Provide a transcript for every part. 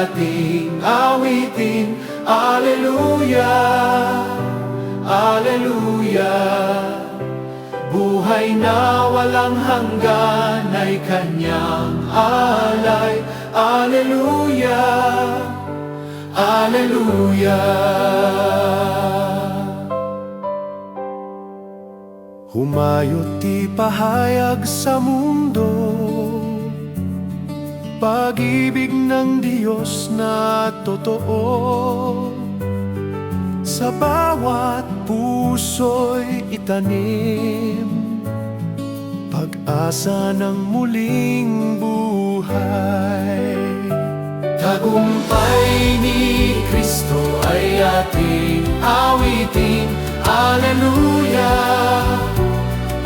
ating awitin. Alleluia, Alleluia. Buhay na walang hanggan ay kanyang alay. Alleluia, Alleluia. Humayo't ipahayag sa mundo pag-ibig ng Diyos na totoo. Sa bawat puso'y itanim pag-asa ng muling buhay. Tagumpay ni Kristo ay ating awitin. Alleluia,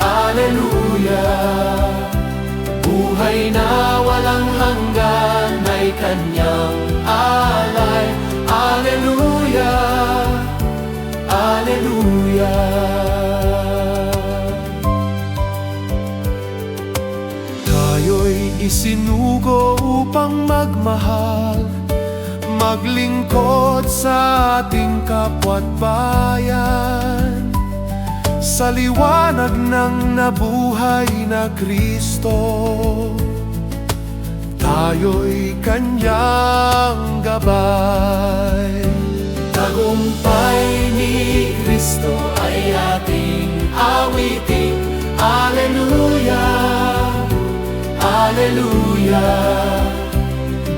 Alleluia. Buhay na walang hanggan ay kanyang alay. Alleluia, Alleluia. Tayo'y isinugo upang magmahal, maglingkod sa ating kapwa't bayan, sa liwanag ng nabuhay na Kristo. Tayo'y kanyang gabay. Tagumpay ni Kristo ay ating awitin. Alleluia, Alleluia.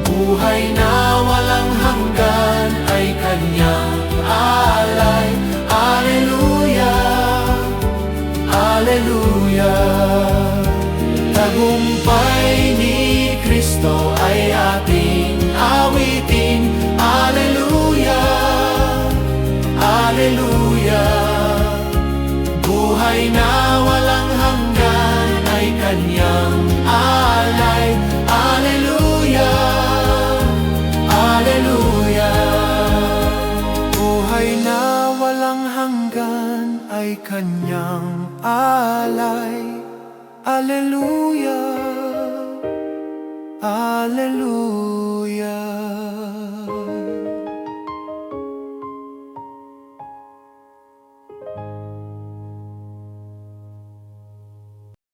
Buhay na walang hanggan ay kanyang alay. Alleluia, Alleluia. Tagumpay ni Kristo ay ating awitin. Alleluia, Alleluia. Buhay na walang hanggan ay kanyang alay. Alleluia, Alleluia. Buhay na walang hanggan ay kanyang alay. Alleluia, Alleluia.